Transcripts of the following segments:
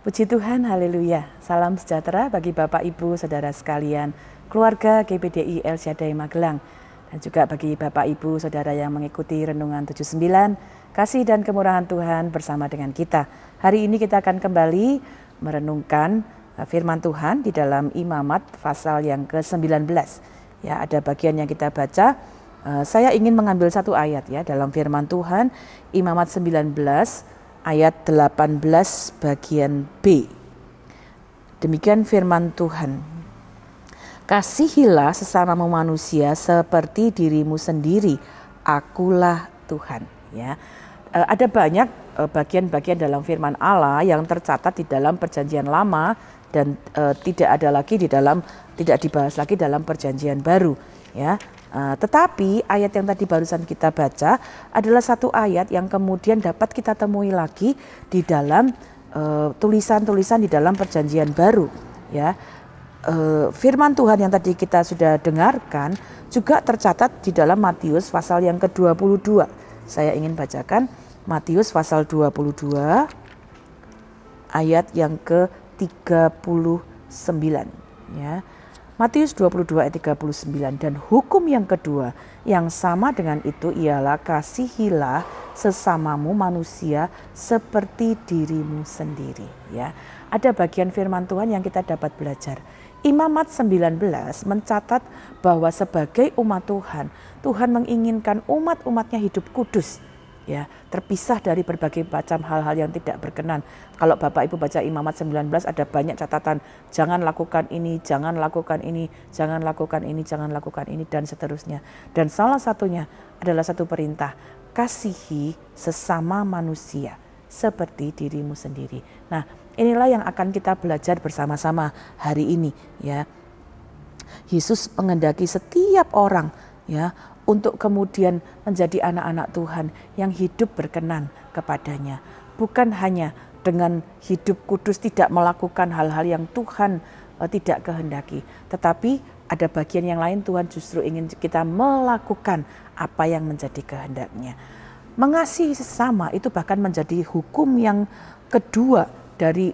Puji Tuhan, haleluya. Salam sejahtera bagi Bapak, Ibu, Saudara sekalian, keluarga GPDI El Shaddai Magelang, dan juga bagi Bapak, Ibu, Saudara yang mengikuti Renungan 79, kasih dan kemurahan Tuhan bersama dengan kita. Hari ini kita akan kembali merenungkan firman Tuhan di dalam Imamat pasal yang ke-19. Ya, ada bagian yang kita baca. Saya ingin mengambil satu ayat ya dalam firman Tuhan, Imamat 19 ayat 18 bagian B. Demikian firman Tuhan. Kasihilah sesamamu manusia seperti dirimu sendiri, akulah Tuhan. Ya, ada banyak bagian-bagian dalam firman Allah yang tercatat di dalam Perjanjian Lama dan tidak dibahas lagi dalam Perjanjian Baru. Ya, tetapi ayat yang tadi barusan kita baca adalah satu ayat yang kemudian dapat kita temui lagi di dalam tulisan-tulisan di dalam Perjanjian Baru. Ya, firman Tuhan yang tadi kita sudah dengarkan juga tercatat di dalam Matius pasal yang ke-22. Saya ingin bacakan Matius pasal 22 ayat yang ke-39. Ya. Matius 22 ayat 39, dan hukum yang kedua yang sama dengan itu ialah kasihilah sesamamu manusia seperti dirimu sendiri. Ya, ada bagian firman Tuhan yang kita dapat belajar. Imamat 19 mencatat bahwa sebagai umat Tuhan, Tuhan menginginkan umat-umatnya hidup kudus. Ya, terpisah dari berbagai macam hal-hal yang tidak berkenan. Kalau Bapak Ibu baca Imamat 19 ada banyak catatan, jangan lakukan ini, jangan lakukan ini, jangan lakukan ini, jangan lakukan ini, dan seterusnya. Dan salah satunya adalah satu perintah, kasihi sesama manusia seperti dirimu sendiri. Nah, inilah yang akan kita belajar bersama-sama hari ini ya. Yesus menghendaki setiap orang ya untuk kemudian menjadi anak-anak Tuhan yang hidup berkenan kepadanya. Bukan hanya dengan hidup kudus tidak melakukan hal-hal yang Tuhan tidak kehendaki. Tetapi ada bagian yang lain Tuhan justru ingin kita melakukan apa yang menjadi kehendaknya. Mengasihi sesama itu bahkan menjadi hukum yang kedua dari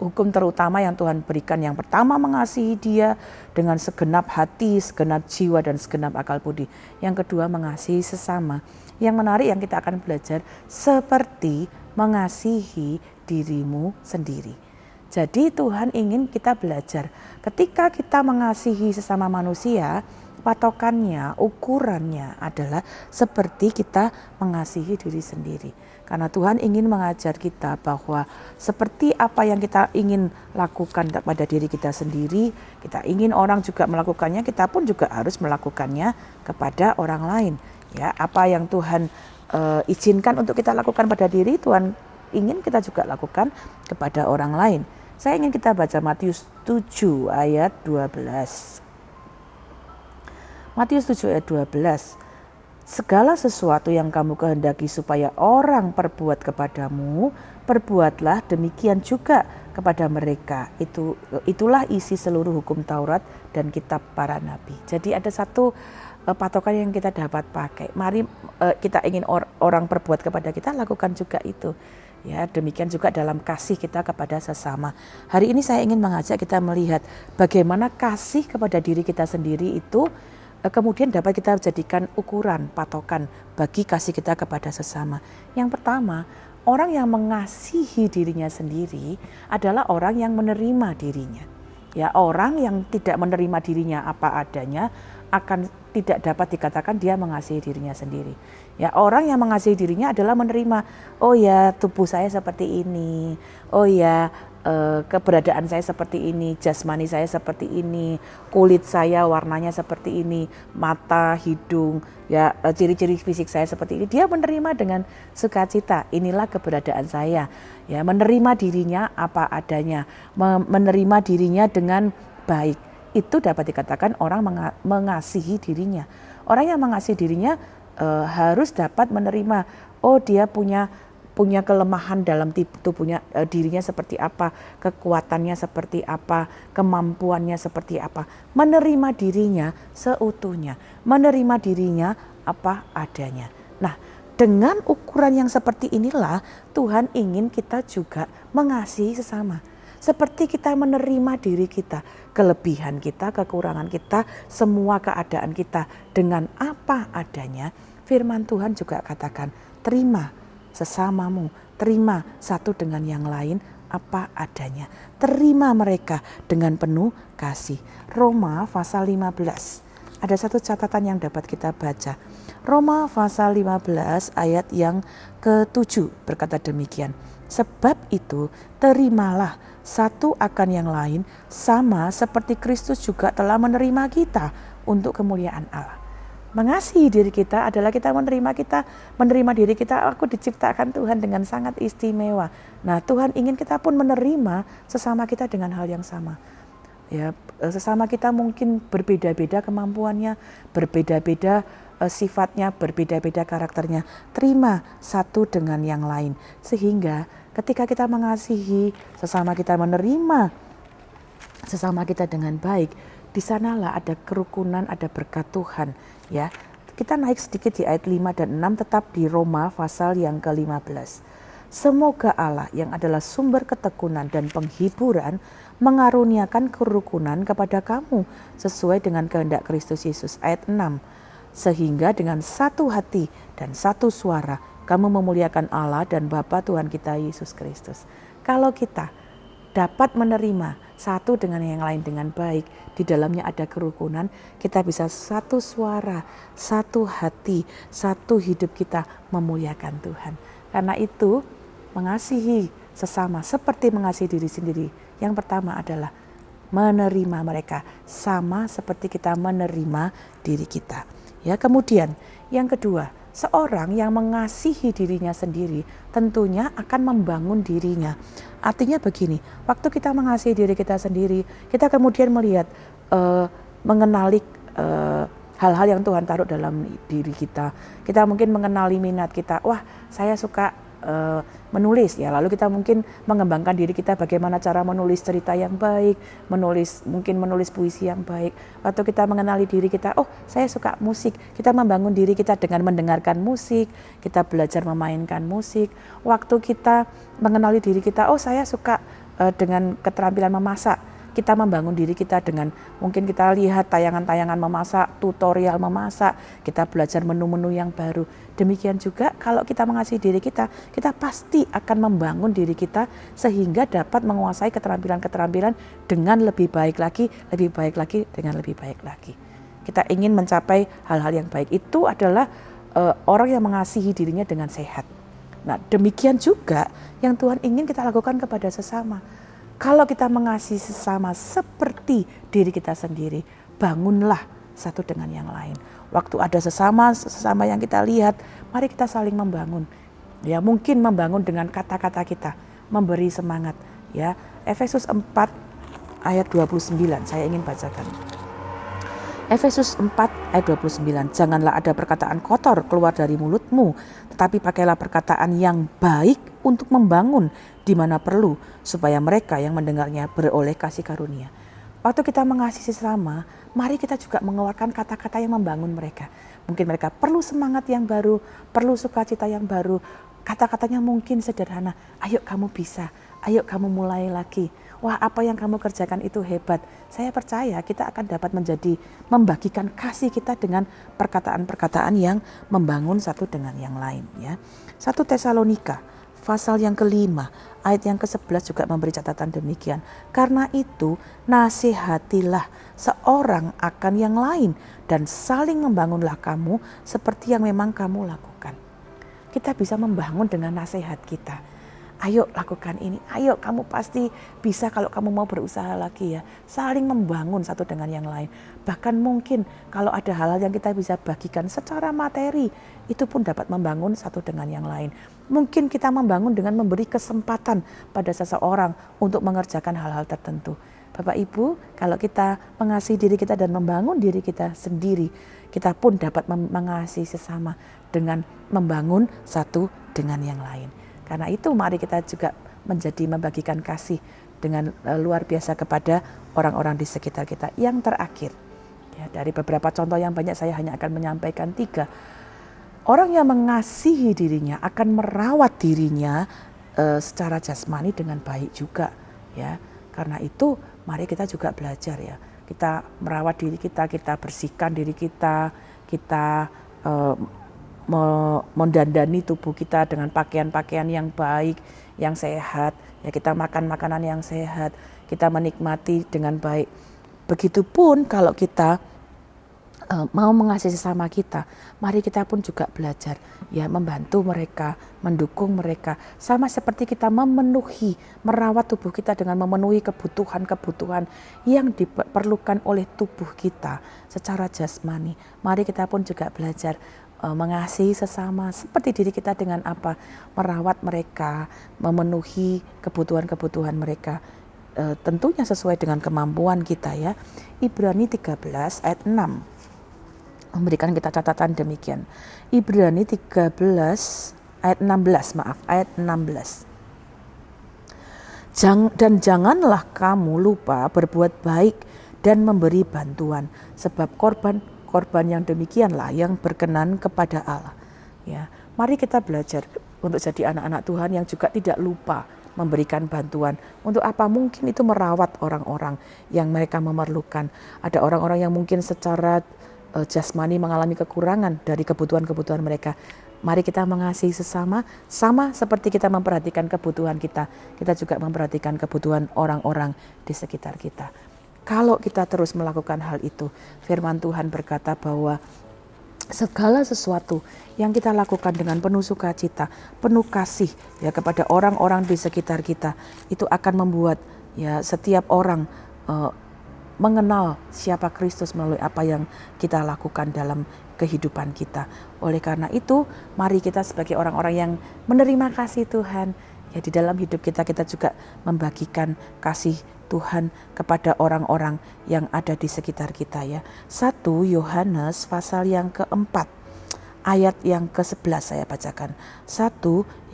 hukum terutama yang Tuhan berikan. Yang pertama mengasihi Dia dengan segenap hati, segenap jiwa, dan segenap akal budi. Yang kedua mengasihi sesama. Yang menarik yang kita akan belajar seperti mengasihi dirimu sendiri. Jadi Tuhan ingin kita belajar ketika kita mengasihi sesama manusia, patokannya, ukurannya adalah seperti kita mengasihi diri sendiri. Karena Tuhan ingin mengajar kita bahwa seperti apa yang kita ingin lakukan pada diri kita sendiri, kita ingin orang juga melakukannya, kita pun juga harus melakukannya kepada orang lain. Ya, apa yang Tuhan izinkan untuk kita lakukan pada diri, Tuhan ingin kita juga lakukan kepada orang lain. Saya ingin kita baca Matius 7 ayat 12. Matius 7 ayat 12. Segala sesuatu yang kamu kehendaki supaya orang perbuat kepadamu, perbuatlah demikian juga kepada mereka. Itulah isi seluruh hukum Taurat dan kitab para nabi. Jadi ada satu patokan yang kita dapat pakai. Mari kita ingin orang perbuat kepada kita, lakukan juga itu. Ya, demikian juga dalam kasih kita kepada sesama. Hari ini saya ingin mengajak kita melihat bagaimana kasih kepada diri kita sendiri itu kemudian dapat kita jadikan ukuran, patokan bagi kasih kita kepada sesama. Yang pertama, orang yang mengasihi dirinya sendiri adalah orang yang menerima dirinya. Ya, orang yang tidak menerima dirinya apa adanya akan tidak dapat dikatakan dia mengasihi dirinya sendiri. Ya, orang yang mengasihi dirinya adalah menerima, oh ya tubuh saya seperti ini, oh ya keberadaan saya seperti ini, jasmani saya seperti ini, kulit saya warnanya seperti ini, mata, hidung, ya ciri-ciri fisik saya seperti ini. Dia menerima dengan sukacita. Inilah keberadaan saya. Ya, menerima dirinya apa adanya, menerima dirinya dengan baik. Itu dapat dikatakan orang mengasihi dirinya. Orang yang mengasihi dirinya harus dapat menerima, oh dia punya kelemahan dalam tubuhnya, dirinya seperti apa, kekuatannya seperti apa, kemampuannya seperti apa. Menerima dirinya seutuhnya, menerima dirinya apa adanya. Nah, Dengan ukuran yang seperti inilah Tuhan ingin kita juga mengasihi sesama. Seperti kita menerima diri kita, kelebihan kita, kekurangan kita, semua keadaan kita dengan apa adanya. Firman Tuhan juga katakan, terima sesamamu, terima satu dengan yang lain apa adanya. Terima mereka dengan penuh kasih. Roma pasal 15. Ada satu catatan yang dapat kita baca. Roma pasal 15 ayat yang ke-7 berkata demikian. Sebab itu terimalah satu akan yang lain sama seperti Kristus juga telah menerima kita untuk kemuliaan Allah. Mengasihi diri kita adalah kita menerima diri kita, aku diciptakan Tuhan dengan sangat istimewa. Nah, Tuhan ingin kita pun menerima sesama kita dengan hal yang sama. Ya, sesama kita mungkin berbeda-beda kemampuannya, berbeda-beda sifatnya, berbeda-beda karakternya. Terima satu dengan yang lain. Sehingga ketika kita mengasihi sesama kita, menerima sesama kita dengan baik, di sanalah ada kerukunan, ada berkat Tuhan. Ya, kita naik sedikit di ayat 5 dan 6 tetap di Roma pasal yang ke-15. Semoga Allah yang adalah sumber ketekunan dan penghiburan mengaruniakan kerukunan kepada kamu sesuai dengan kehendak Kristus Yesus. Ayat 6. Sehingga dengan satu hati dan satu suara kamu memuliakan Allah dan Bapa Tuhan kita Yesus Kristus. Kalau kita dapat menerima satu dengan yang lain dengan baik, di dalamnya ada kerukunan, kita bisa satu suara, satu hati, satu hidup kita memuliakan Tuhan. Karena itu mengasihi sesama seperti mengasihi diri sendiri. Yang pertama adalah menerima mereka sama seperti kita menerima diri kita. Ya, kemudian yang kedua, seorang yang mengasihi dirinya sendiri tentunya akan membangun dirinya. Artinya begini, waktu kita mengasihi diri kita sendiri, kita kemudian melihat, mengenali hal-hal yang Tuhan taruh dalam diri kita. Kita mungkin mengenali minat kita, wah saya suka menulis ya, lalu kita mungkin mengembangkan diri kita bagaimana cara menulis cerita yang baik, mungkin menulis puisi yang baik. Waktu kita mengenali diri kita, oh saya suka musik, kita membangun diri kita dengan mendengarkan musik, kita belajar memainkan musik. Waktu kita mengenali diri kita, oh saya suka dengan keterampilan memasak, kita membangun diri kita dengan mungkin kita lihat tayangan-tayangan memasak, tutorial memasak, kita belajar menu-menu yang baru. Demikian juga kalau kita mengasihi diri kita, kita pasti akan membangun diri kita sehingga dapat menguasai keterampilan-keterampilan dengan lebih baik lagi, dengan lebih baik lagi. Kita ingin mencapai hal-hal yang baik, itu adalah orang yang mengasihi dirinya dengan sehat. Nah, demikian juga yang Tuhan ingin kita lakukan kepada sesama. Kalau kita mengasihi sesama seperti diri kita sendiri, bangunlah satu dengan yang lain. Waktu ada sesama yang kita lihat, mari kita saling membangun. Ya, mungkin membangun dengan kata-kata kita, memberi semangat. Ya, Efesus 4 ayat 29, saya ingin bacakan. Efesus 4 ayat 29, janganlah ada perkataan kotor keluar dari mulutmu, tetapi pakailah perkataan yang baik untuk membangun di mana perlu, supaya mereka yang mendengarnya beroleh kasih karunia. Waktu kita mengasihi sesama, mari kita juga mengeluarkan kata-kata yang membangun mereka. Mungkin mereka perlu semangat yang baru, perlu sukacita yang baru. Kata-katanya mungkin sederhana, ayo kamu bisa, ayo kamu mulai lagi. Wah, apa yang kamu kerjakan itu hebat. Saya percaya kita akan dapat membagikan kasih kita dengan perkataan-perkataan yang membangun satu dengan yang lain. Ya. 1 Tesalonika pasal yang ke-5 ayat yang ke-11 juga memberi catatan demikian. Karena itu nasihatilah seorang akan yang lain dan saling membangunlah kamu seperti yang memang kamu lakukan. Kita bisa membangun dengan nasihat kita. Ayo lakukan ini, ayo kamu pasti bisa kalau kamu mau berusaha lagi ya. Saling membangun satu dengan yang lain. Bahkan mungkin kalau ada hal-hal yang kita bisa bagikan secara materi, itu pun dapat membangun satu dengan yang lain. Mungkin kita membangun dengan memberi kesempatan pada seseorang untuk mengerjakan hal-hal tertentu. Bapak Ibu, kalau kita mengasihi diri kita dan membangun diri kita sendiri, kita pun dapat mengasihi sesama dengan membangun satu dengan yang lain. Karena itu mari kita juga membagikan kasih dengan luar biasa kepada orang-orang di sekitar kita. Yang terakhir, ya, dari beberapa contoh yang banyak saya hanya akan menyampaikan 3. Orang yang mengasihi dirinya akan merawat dirinya secara jasmani dengan baik juga, ya. Karena itu mari kita juga belajar, ya. Kita merawat diri kita bersihkan diri kita mendandani tubuh kita dengan pakaian-pakaian yang baik, yang sehat, ya. Kita makan makanan yang sehat, kita menikmati dengan baik. Begitupun kalau kita mau mengasihi sesama kita, mari kita pun juga belajar, ya, membantu mereka, mendukung mereka, sama seperti kita merawat tubuh kita dengan memenuhi kebutuhan-kebutuhan yang diperlukan oleh tubuh kita secara jasmani. Mari kita pun juga belajar mengasihi sesama seperti diri kita dengan apa? Merawat mereka, memenuhi kebutuhan-kebutuhan mereka. Tentunya sesuai dengan kemampuan kita, ya. Ibrani 13 ayat 6 memberikan kita catatan demikian. Ibrani 13 ayat 16. Dan janganlah kamu lupa berbuat baik dan memberi bantuan, sebab korban yang demikianlah yang berkenan kepada Allah. Ya, mari kita belajar untuk jadi anak-anak Tuhan yang juga tidak lupa memberikan bantuan. Untuk apa? Mungkin itu merawat orang-orang yang mereka memerlukan. Ada orang-orang yang mungkin secara jasmani mengalami kekurangan dari kebutuhan-kebutuhan mereka. Mari kita mengasihi sesama, sama seperti kita memperhatikan kebutuhan kita juga memperhatikan kebutuhan orang-orang di sekitar kita. Kalau kita terus melakukan hal itu, firman Tuhan berkata bahwa segala sesuatu yang kita lakukan dengan penuh sukacita, penuh kasih, ya, kepada orang-orang di sekitar kita, itu akan membuat, ya, setiap orang mengenal siapa Kristus melalui apa yang kita lakukan dalam kehidupan kita. Oleh karena itu, mari kita sebagai orang-orang yang menerima kasih Tuhan, ya, di dalam hidup kita juga membagikan kasih Tuhan kepada orang-orang yang ada di sekitar kita, ya. 1 Yohanes pasal yang keempat ayat yang ke-11 saya bacakan. 1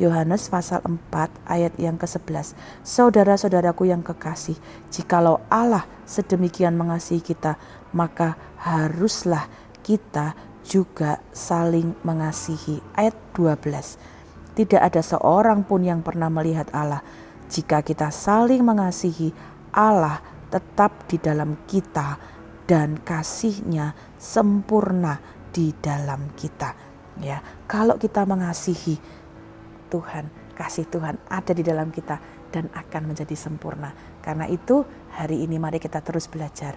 Yohanes pasal 4 ayat yang ke-11. Saudara-saudaraku yang kekasih, jikalau Allah sedemikian mengasihi kita, maka haruslah kita juga saling mengasihi. Ayat 12. Tidak ada seorang pun yang pernah melihat Allah. Jika kita saling mengasihi, Allah tetap di dalam kita dan kasih-Nya sempurna di dalam kita, ya. Kalau kita mengasihi Tuhan, kasih Tuhan ada di dalam kita dan akan menjadi sempurna. Karena itu hari ini mari kita terus belajar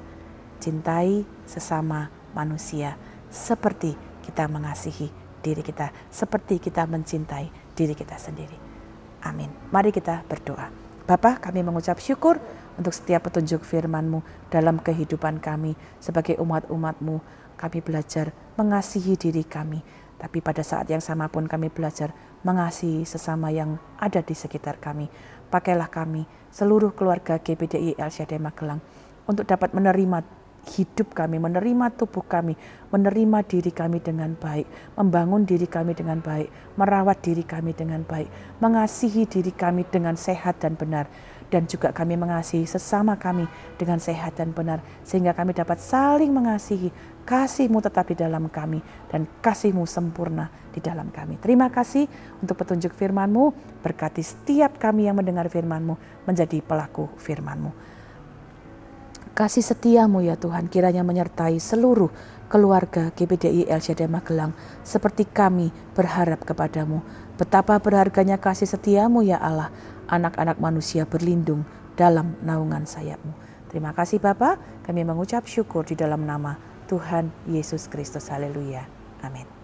cintai sesama manusia seperti kita mengasihi diri kita, seperti kita mencintai diri kita sendiri. Amin. Mari kita berdoa. Bapa, kami mengucap syukur untuk setiap petunjuk firman-Mu dalam kehidupan kami sebagai umat-umat-Mu. Kami belajar mengasihi diri kami, tapi pada saat yang sama pun kami belajar mengasihi sesama yang ada di sekitar kami. Pakailah kami, seluruh keluarga GBDI El Shaddai Magelang, untuk dapat menerima hidup kami, menerima tubuh kami, menerima diri kami dengan baik, membangun diri kami dengan baik, merawat diri kami dengan baik, mengasihi diri kami dengan sehat dan benar, dan juga kami mengasihi sesama kami dengan sehat dan benar, sehingga kami dapat saling mengasihi. Kasih-Mu tetap di dalam kami dan kasih-Mu sempurna di dalam kami. Terima kasih untuk petunjuk firman-Mu. Berkati setiap kami yang mendengar firman-Mu menjadi pelaku firman-Mu. Kasih setia-Mu ya Tuhan kiranya menyertai seluruh keluarga GBDI El Shaddai Magelang seperti kami berharap kepadamu. Betapa berharganya kasih setia-Mu ya Allah. Anak-anak manusia berlindung dalam naungan sayap-Mu. Terima kasih Bapa, kami mengucap syukur di dalam nama Tuhan Yesus Kristus. Haleluya. Amin.